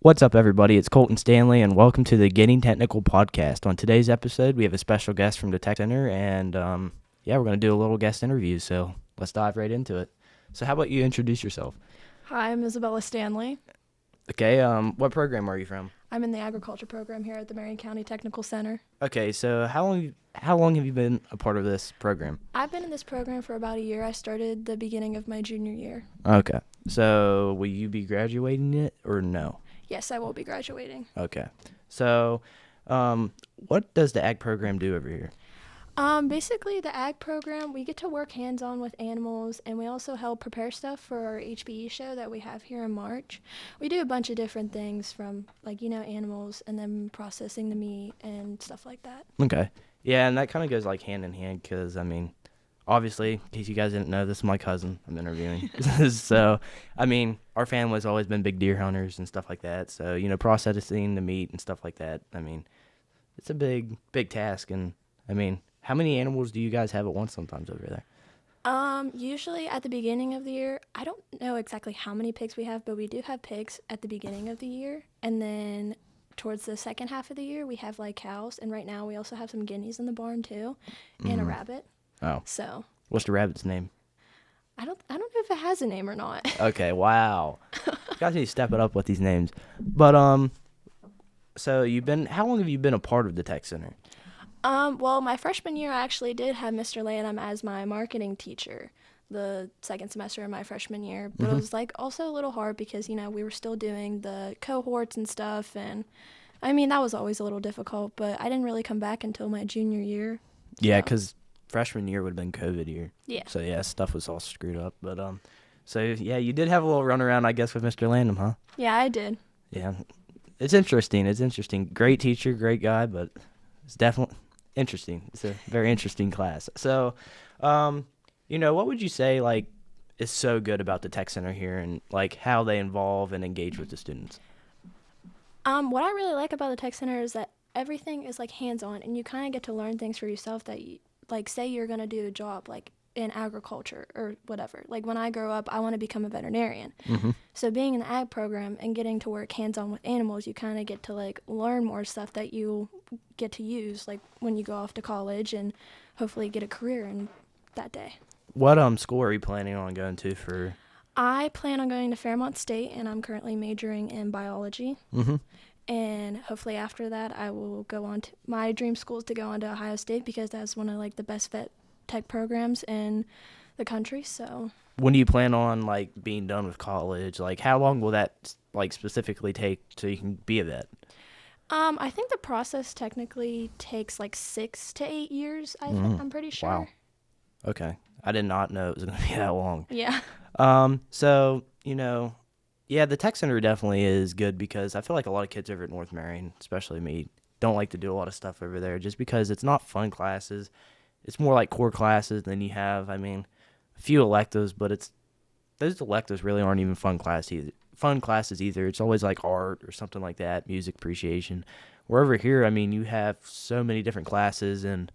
What's up, everybody? It's Colton Stanley, and welcome to the Getting Technical podcast. On today's episode, we have a special guest from the Tech Center, and we're going to do a little guest interview, so let's dive right into it. So how about you introduce yourself? Hi, I'm Isabella Stanley. Okay, what program are you from? I'm in the agriculture program here at the Marion County Technical Center. Okay, so how long have you been a part of this program? I've been in this program for about a year. I started the beginning of my junior year. Okay, so will you be graduating it or no? Yes, I will be graduating. Okay, so what does the ag program do over here? Basically, the ag program, we get to work hands-on with animals, and we also help prepare stuff for our HBE show that we have here in March. We do a bunch of different things from, animals and then processing the meat and stuff like that. Okay, yeah, and that kind of goes hand in hand because, obviously, in case you guys didn't know, this is my cousin I'm interviewing. So, our family's always been big deer hunters and stuff like that. So, processing the meat and stuff like that, it's a big task. And, how many animals do you guys have at once sometimes over there? Usually at the beginning of the year, I don't know exactly how many pigs we have, but we do have pigs at the beginning of the year. And then towards the second half of the year, we have cows. And right now we also have some guineas in the barn too, and a rabbit. Oh. So What's the rabbit's name? I don't know if it has a name or not. Okay, wow. You guys need to step it up with these names. But, so how long have you been a part of the Tech Center? Well, my freshman year, I actually did have Mr. Lanham as my marketing teacher the second semester of my freshman year. But it was also a little hard because, we were still doing the cohorts and stuff. And that was always a little difficult, but I didn't really come back until my junior year. Yeah, because freshman year would have been COVID year. Yeah. So, yeah, stuff was all screwed up. But, you did have a little runaround, I guess, with Mr. Lanham, huh? Yeah, I did. Yeah. It's interesting. Great teacher, great guy, but it's definitely interesting. It's a very interesting class. So, what would you say, is so good about the Tech Center here and, how they involve and engage with the students? What I really like about the Tech Center is that everything is, hands-on, and you kind of get to learn things for yourself that, say you're going to do a job, in agriculture or whatever. When I grow up, I want to become a veterinarian. Mm-hmm. So being in the ag program and getting to work hands-on with animals, you kind of get to, learn more stuff that you get to use, when you go off to college and hopefully get a career in that day. What school are you planning on going to for? I plan on going to Fairmont State, and I'm currently majoring in biology. Mm-hmm. And hopefully after that, I will go on to, my dream school is to go on to Ohio State because that's one of, the best vet tech programs in the country. So when do you plan on being done with college? How long will that specifically take so you can be a vet? I think the process technically takes 6 to 8 years. I'm pretty sure. Wow. Okay, I did not know it was going to be that long. Yeah. So the Tech Center definitely is good because I feel like a lot of kids over at North Marion, especially me, don't like to do a lot of stuff over there just because it's not fun classes. It's more like core classes than you have. A few electives, but those electives really aren't even fun classes either. It's always art or something like that, music appreciation. Where over here, you have so many different classes, and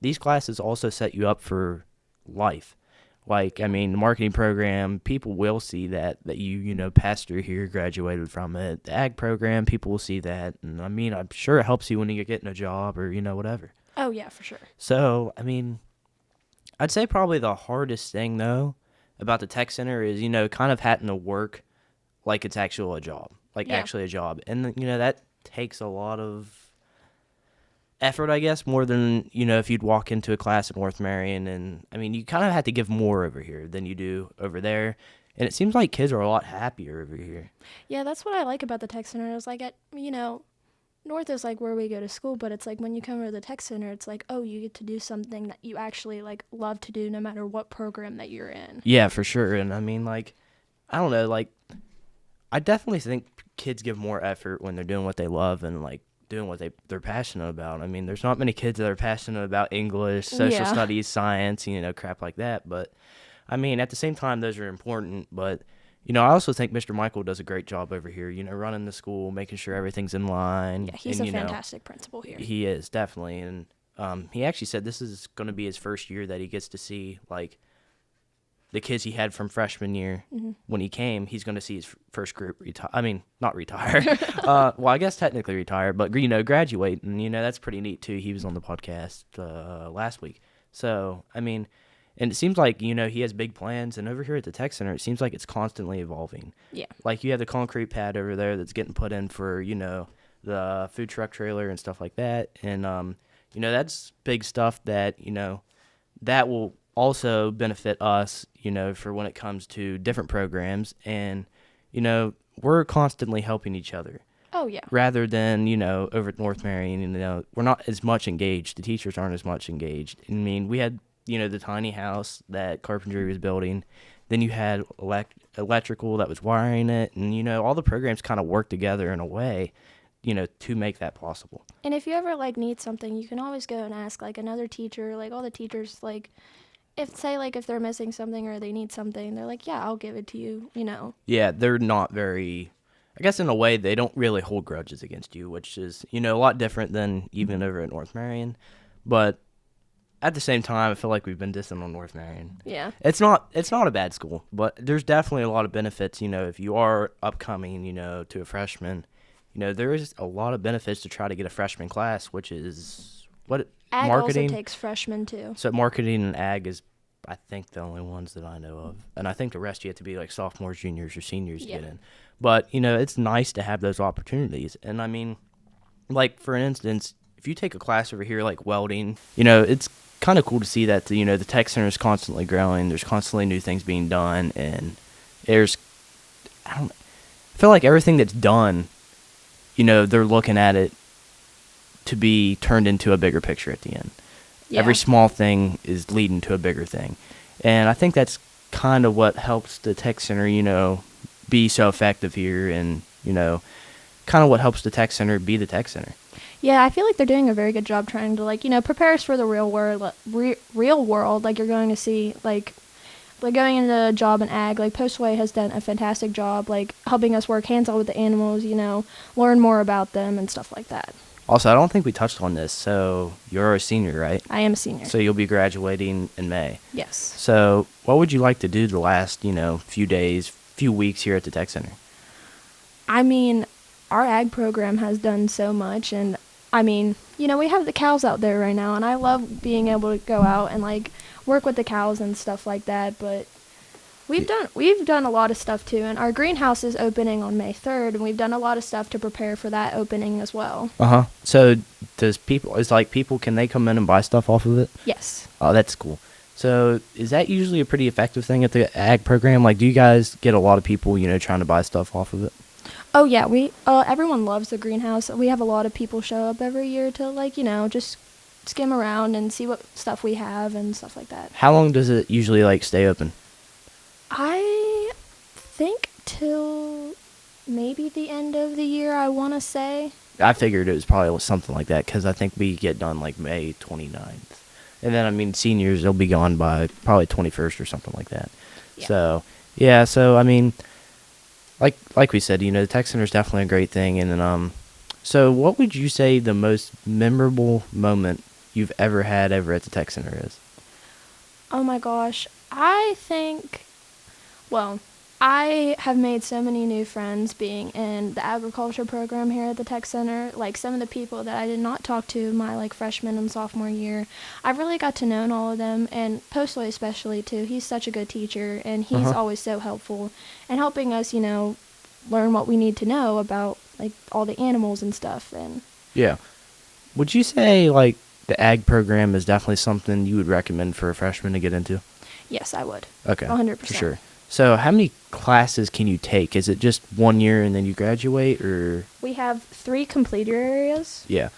these classes also set you up for life. The marketing program, people will see that you passed through here, graduated from it. The ag program, people will see that, and I'm sure it helps you when you're getting a job or whatever. Oh, yeah, for sure. So, I'd say probably the hardest thing, though, about the Tech Center is, kind of having to work like it's actually a job. Actually a job. And, that takes a lot of effort, I guess, more than, if you'd walk into a class at North Marion. And, you kind of have to give more over here than you do over there. And it seems like kids are a lot happier over here. Yeah, that's what I like about the Tech Center. It's North is where we go to school, but it's when you come to the Tech Center, it's you get to do something that you actually love to do no matter what program that you're in. Yeah, for sure. And I don't know, I definitely think kids give more effort when they're doing what they love and doing what they're passionate about. There's not many kids that are passionate about English, social studies, science, crap like that. But at the same time, those are important. But I also think Mr. Michael does a great job over here, running the school, making sure everything's in line. Yeah, he's a fantastic principal here. He is, definitely. And he actually said this is going to be his first year that he gets to see, the kids he had from freshman year when he came, he's going to see his first group retire. I mean, not retire. Well, I guess technically retire, but graduate, and that's pretty neat too. He was on the podcast last week, so I mean, and it seems like he has big plans. And over here at the Tech Center, it seems like it's constantly evolving. Yeah. Like you have the concrete pad over there that's getting put in for the food truck trailer and stuff like that, and that's big stuff that that will also benefit us, for when it comes to different programs. And, we're constantly helping each other. Oh, yeah. Rather than, over at North Marion, we're not as much engaged. The teachers aren't as much engaged. I mean, we had, the tiny house that carpentry was building. Then you had electrical that was wiring it. And, all the programs kind of work together in a way, to make that possible. And if you ever, need something, you can always go and ask, another teacher. All the teachers, if they're missing something or they need something, they're like, yeah, I'll give it to you, Yeah, they're not very, I guess in a way, they don't really hold grudges against you, which is, a lot different than even over at North Marion. But at the same time, I feel like we've been dissing on North Marion. Yeah. It's not a bad school, but there's definitely a lot of benefits, if you are upcoming, to a freshman. There is a lot of benefits to try to get a freshman class, which is Ag marketing. also takes freshmen, too. So marketing and ag is, I think, the only ones that I know of. And I think the rest you have to be sophomores, juniors, or seniors to get in. But, it's nice to have those opportunities. And, I mean, for instance, if you take a class over here like welding, it's kind of cool to see that, the Tech Center is constantly growing. There's constantly new things being done. And I feel like everything that's done, they're looking at it to be turned into a bigger picture at the end. Yeah. Every small thing is leading to a bigger thing. And I think that's kind of what helps the Tech Center, be so effective here, and, kind of what helps the Tech Center be the Tech Center. Yeah, I feel like they're doing a very good job trying to, prepare us for the real world, you're going to see, going into a job in ag. Postway has done a fantastic job, helping us work hands-on with the animals, learn more about them and stuff like that. Also, I don't think we touched on this, so you're a senior, right? I am a senior. So you'll be graduating in May. Yes. So what would you like to do the last, few weeks here at the Tech Center? I mean, our ag program has done so much, and I mean, we have the cows out there right now, and I love being able to go out and work with the cows and stuff like that, but we've done a lot of stuff too, and our greenhouse is opening on May 3rd, and we've done a lot of stuff to prepare for that opening as well. So people, can they come in and buy stuff off of it? Yes. Oh, that's cool. So is that usually a pretty effective thing at the ag program? Do you guys get a lot of people, trying to buy stuff off of it? Oh yeah, everyone loves the greenhouse. We have a lot of people show up every year to just skim around and see what stuff we have and stuff like that. How long does it usually stay open? I think till maybe the end of the year, I want to say. I figured it was probably something like that, because I think we get done May 29th. And then, seniors, they'll be gone by probably 21st or something like that. Yeah. So, yeah, like we said, the Tech Center is definitely a great thing. And then, so what would you say the most memorable moment you've ever had over at the Tech Center is? Oh my gosh, I think, I have made so many new friends being in the agriculture program here at the Tech Center. Some of the people that I did not talk to my freshman and sophomore year, I really got to know all of them, and Postway especially too. He's such a good teacher, and he's always so helpful and helping us, learn what we need to know about all the animals and stuff. And yeah, would you say the ag program is definitely something you would recommend for a freshman to get into? Yes, I would. Okay, 100%. For sure. So how many classes can you take? Is it just 1 year and then you graduate, or? We have 3 completer areas. Yeah.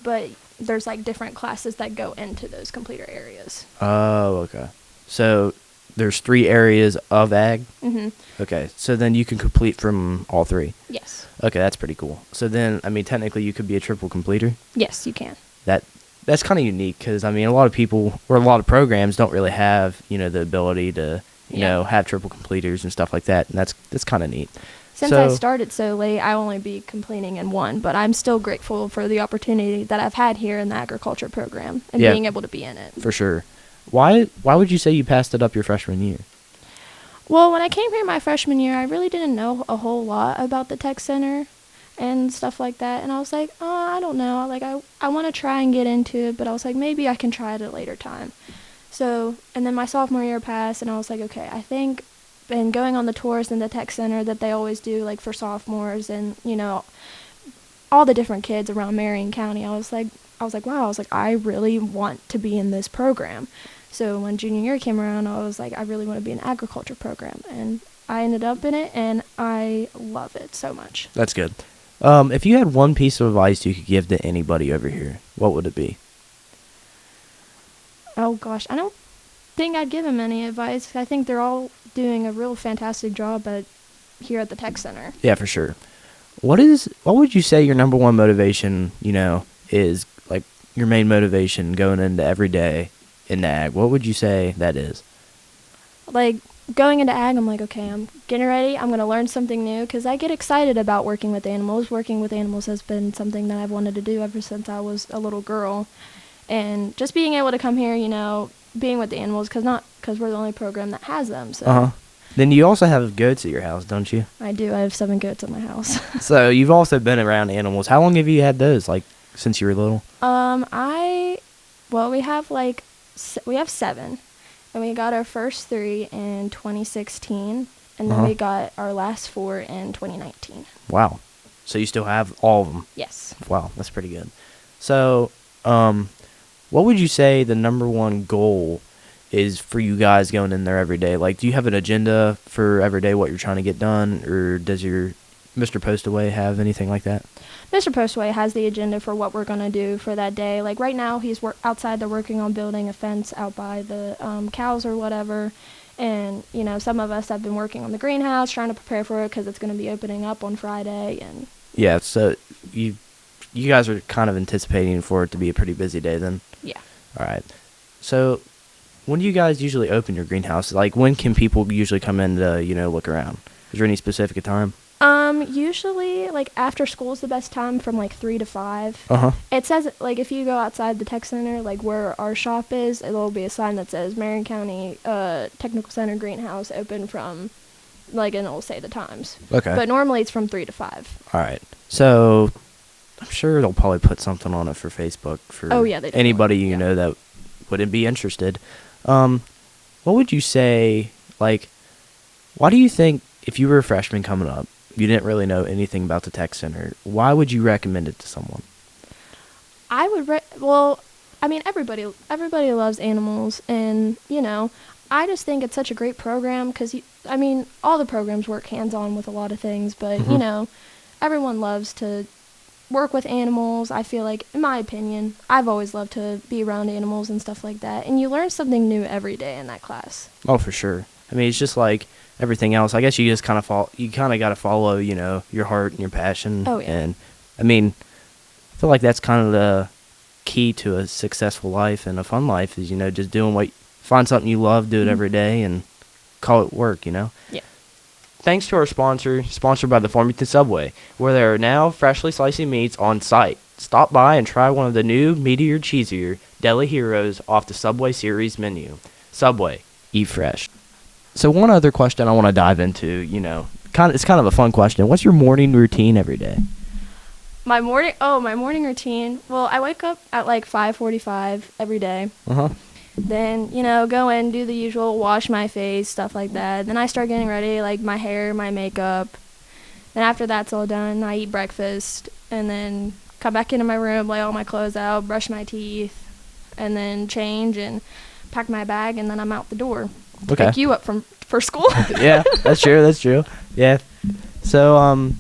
But there's different classes that go into those completer areas. Oh, okay. So there's 3 areas of ag? Mm-hmm. Okay. So then you can complete from all 3? Yes. Okay, that's pretty cool. So then, technically you could be a triple completer? Yes, you can. That's kind of unique, because, a lot of people, or a lot of programs don't really have, the ability to, have triple completers and stuff like that, and that's kind of neat. Since I started so late, I only be completing in 1, but I'm still grateful for the opportunity that I've had here in the agriculture program and being able to be in it. For sure. Why would you say you passed it up your freshman year? Well, when I came here my freshman year, I really didn't know a whole lot about the tech center and stuff like that. And I was like, oh, I don't know. Like, I want to try and get into it, but I was like, maybe I can try it at a later time. So, and then my sophomore year passed, and I was like, okay, I think, and going on the tours in the tech center that they always do, like, for sophomores and, all the different kids around Marion County, I was like, wow, I really want to be in this program. So when junior year came around, I was like, I really want to be in an agriculture program. And I ended up in it, and I love it so much. That's good. If you had one piece of advice you could give to anybody over here, what would it be? Oh, gosh, I don't think I'd give them any advice. I think they're all doing a real fantastic job here at the tech center. Yeah, for sure. What would you say your number one motivation, is, like, your main motivation going into every day in ag? What would you say that is? Like, going into ag, I'm like, okay, I'm getting ready. I'm going to learn something new because I get excited about working with animals. Working with animals has been something that I've wanted to do ever since I was a little girl. And just being able to come here, being with the animals, because we're the only program that has them. So. Then you also have goats at your house, don't you? I do. I have 7 goats at my house. So you've also been around animals. How long have you had those, like, since you were little? We have 7. And we got our first 3 in 2016, and then we got our last 4 in 2019. Wow. So you still have all of them? Yes. Wow, that's pretty good. So, what would you say the number one goal is for you guys going in there every day? Like, do you have an agenda for every day, what you're trying to get done, or does your Mr. Postaway have anything like that? Mr. Postaway has the agenda for what we're going to do for that day. Like, right now, he's outside. They're working on building a fence out by the cows or whatever. And, some of us have been working on the greenhouse, trying to prepare for it because it's going to be opening up on Friday. And yeah, so you guys are kind of anticipating for it to be a pretty busy day then? Yeah. All right. So when do you guys usually open your greenhouse? Like, when can people usually come in to, look around? Is there any specific time? Usually, like, after school is the best time from, like, 3 to 5. It says, like, if you go outside the tech center, like, where our shop is, there'll be a sign that says Marion County Technical Center Greenhouse open from, like, and it'll say the times. Okay. But normally it's from 3 to 5. All right. So I'm sure they'll probably put something on it for Facebook for anybody, you know, that wouldn't be interested. What would you say, like, why do you think if you were a freshman coming up, you didn't really know anything about the tech center, why would you recommend it to someone? I would, everybody loves animals, and, I just think it's such a great program because, all the programs work hands-on with a lot of things, but, everyone loves to work with animals. I feel like, in my opinion, I've always loved to be around animals and stuff like that, and you learn something new every day in that class. Oh, for sure. It's just like everything else. I guess you just kind of got to follow, your heart and your passion. Oh, yeah. And, I feel like that's kind of the key to a successful life and a fun life is, just find something you love, do it every day, and call it work, Yeah. Thanks to our sponsor, sponsored by the Farmington Subway, where there are now freshly slicing meats on site. Stop by and try one of the new, meatier, cheesier Deli Heroes off the Subway series menu. Subway, eat fresh. So one other question I want to dive into, it's kind of a fun question. What's your morning routine every day? My morning routine. Well, I wake up at like 5:45 every day. Then, go in, do the usual, wash my face, stuff like that. Then I start getting ready, like my hair, my makeup. Then after that's all done, I eat breakfast and then come back into my room, lay all my clothes out, brush my teeth, and then change and pack my bag, and then I'm out the door. Okay. Pick you up for school. Yeah, that's true. Yeah. So,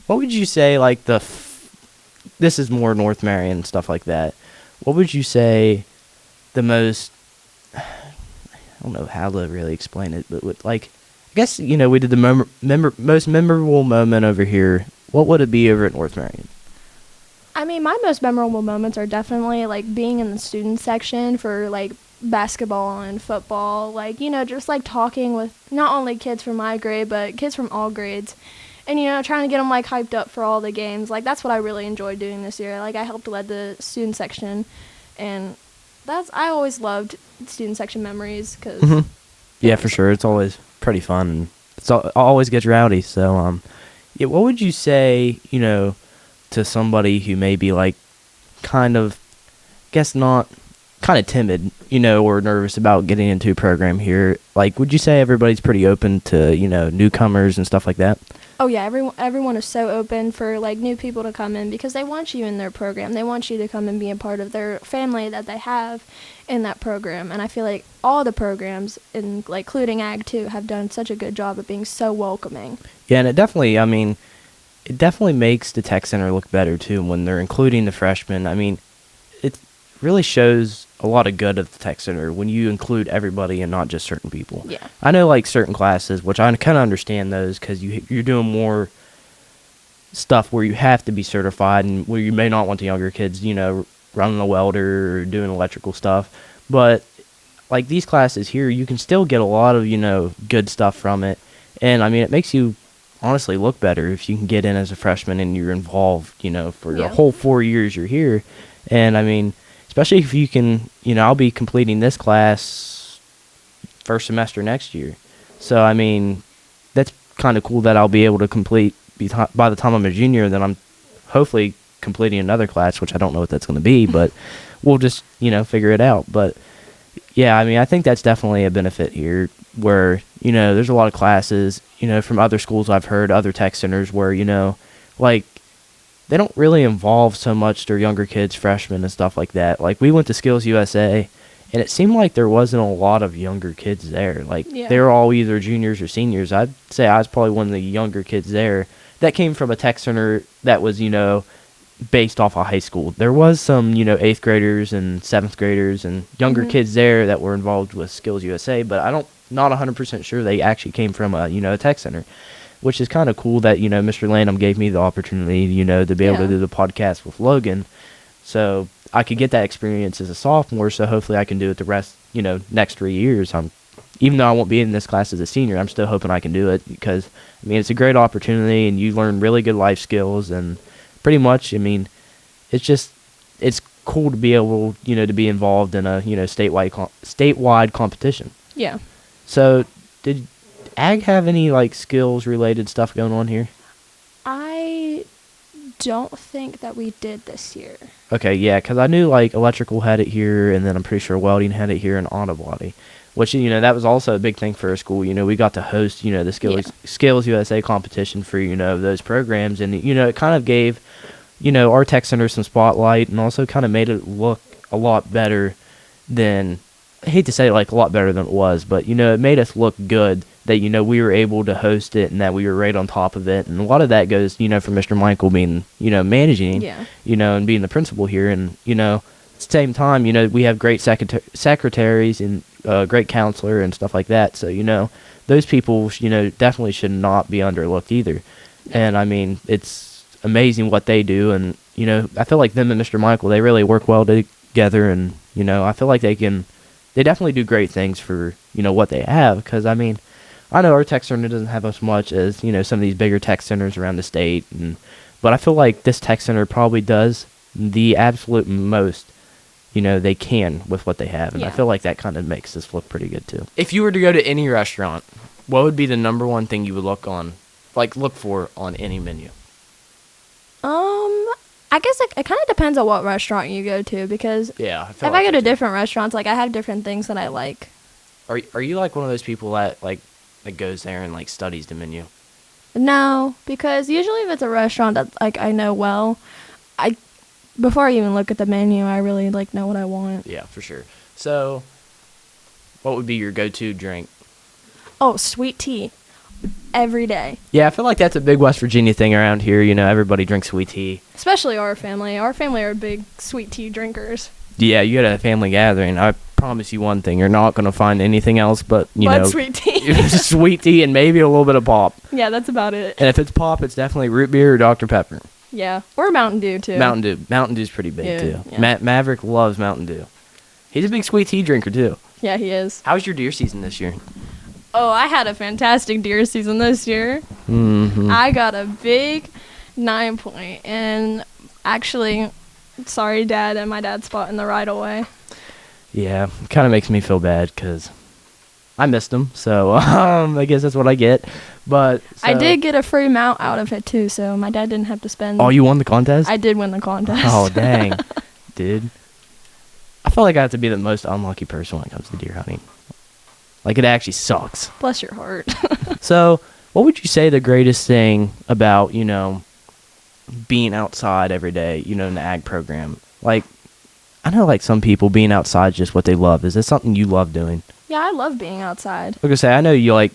what would you say, like, this is more North Marion and stuff like that. What would you say the most, I don't know how to really explain it, but I guess, we did the most memorable moment over here. What would it be over at North Marion? My most memorable moments are definitely, like, being in the student section for, like, basketball and football, just like talking with not only kids from my grade but kids from all grades, and trying to get them like hyped up for all the games. Like, that's what I really enjoyed doing this year. Like, I helped lead the student section, and I always loved student section memories because yeah, for sure, it's always pretty fun. And always gets rowdy. So, yeah, what would you say, to somebody who may be like kind of, guess not, kind of timid, or nervous about getting into a program here? Like, would you say everybody's pretty open to, newcomers and stuff like that? Oh yeah, everyone is so open for like new people to come in because they want you in their program. They want you to come and be a part of their family that they have in that program. And I feel like all the programs, including Ag 2, have done such a good job of being so welcoming. Yeah, and it definitely makes the tech center look better too when they're including the freshmen. I mean, it really shows a lot of good of the tech center when you include everybody and not just certain people. Yeah. I know like certain classes, which I kind of understand those because you're doing more stuff where you have to be certified and where you may not want the younger kids, running a welder or doing electrical stuff. But like these classes here, you can still get a lot of, good stuff from it. And I mean, it makes you honestly look better if you can get in as a freshman and you're involved, for the whole 4 years you're here. And I mean, especially if you can, I'll be completing this class first semester next year. So, I mean, that's kind of cool that I'll be able to complete by the time I'm a junior. Then I'm hopefully completing another class, which I don't know what that's going to be, but we'll just, figure it out. But, yeah, I mean, I think that's definitely a benefit here where, there's a lot of classes, from other schools I've heard, other tech centers where, like, they don't really involve so much their younger kids, freshmen and stuff like that. Like, we went to Skills USA, and it seemed like there wasn't a lot of younger kids there. Like, they were all either juniors or seniors. I'd say I was probably one of the younger kids there. That came from a tech center that was, based off of high school. There was some, 8th graders and 7th graders and younger kids there that were involved with Skills USA, but not 100% sure they actually came from a tech center. Which is kind of cool that, Mr. Lanham gave me the opportunity, to be able to do the podcast with Logan. So I could get that experience as a sophomore, so hopefully I can do it the rest, next 3 years. Even though I won't be in this class as a senior, I'm still hoping I can do it because, I mean, it's a great opportunity and you learn really good life skills and pretty much, I mean, it's cool to be able, to be involved in a, statewide competition. Yeah. So did Ag have any like skills related stuff going on here? I don't think that we did this year. Okay, yeah, because I knew like electrical had it here, and then I'm pretty sure welding had it here, and auto body, which that was also a big thing for our school. We got to host the Skills USA competition for those programs, and it kind of gave our tech center some spotlight, and also kind of made it look a lot better than, I hate to say like a lot better than it was, but it made us look good that we were able to host it and that we were right on top of it. And a lot of that goes from Mr. Michael being managing and being the principal here, and at the same time we have great secretaries and great counselor and stuff like that, so those people definitely should not be underlooked either. And I mean, it's amazing what they do, and I feel like them and Mr. Michael, they really work well together, and I feel like they definitely do great things for what they have, because I mean, I know our tech center doesn't have as much as some of these bigger tech centers around the state, but I feel like this tech center probably does the absolute most they can with what they have, and I feel like that kind of makes this look pretty good too. If you were to go to any restaurant, what would be the number one thing you would look for on any menu? I guess it kind of depends on what restaurant you go to, because if I go to different restaurants, like I have different things that I like. Are you like one of those people that that goes there and like studies the menu? No, because usually if it's a restaurant that like I know well, before I even look at the menu, I really like know what I want. Yeah, for sure. So, what would be your go-to drink? Oh, sweet tea. Every day. Yeah, I feel like that's a big West Virginia thing around here. Everybody drinks sweet tea. Especially our family. Our family are big sweet tea drinkers. Yeah, you got a family gathering. I promise you one thing: you're not going to find anything else but sweet tea. Sweet tea and maybe a little bit of pop. Yeah, that's about it. And if it's pop, it's definitely root beer or Dr. Pepper. Yeah, or Mountain Dew too. Mountain Dew's pretty big too. Yeah. Maverick loves Mountain Dew. He's a big sweet tea drinker too. Yeah, he is. How was your deer season this year? Oh, I had a fantastic deer season this year. Mm-hmm. I got a big 9-point, and actually, sorry, Dad, and my dad spot in the right away. Yeah, it kind of makes me feel bad because I missed them, so I guess that's what I get. But I so- did get a free mount out of it too, so my dad didn't have to spend. Oh, you won the contest? I did win the contest. Oh, dang, dude. I feel like I have to be the most unlucky person when it comes to deer hunting. Like, it actually sucks. Bless your heart. So, what would you say the greatest thing about, being outside every day, in the ag program? Like, I know, like, some people being outside is just what they love. Is that something you love doing? Yeah, I love being outside. Like I say, I know you like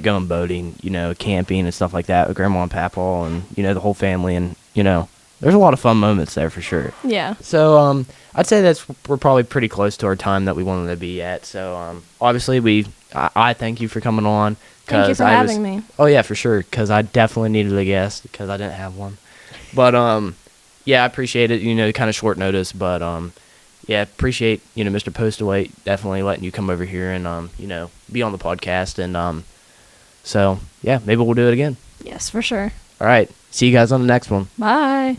going boating, camping and stuff like that with Grandma and Papa and, the whole family. And, there's a lot of fun moments there for sure. Yeah. So, I'd say we're probably pretty close to our time that we wanted to be at. So, obviously, I thank you for coming on. Thank you for having me. Oh, yeah, for sure, because I definitely needed a guest because I didn't have one. But, yeah, I appreciate it, kind of short notice. But, yeah, appreciate, Mr. Postaway definitely letting you come over here and, be on the podcast. And so, yeah, maybe we'll do it again. Yes, for sure. All right. See you guys on the next one. Bye.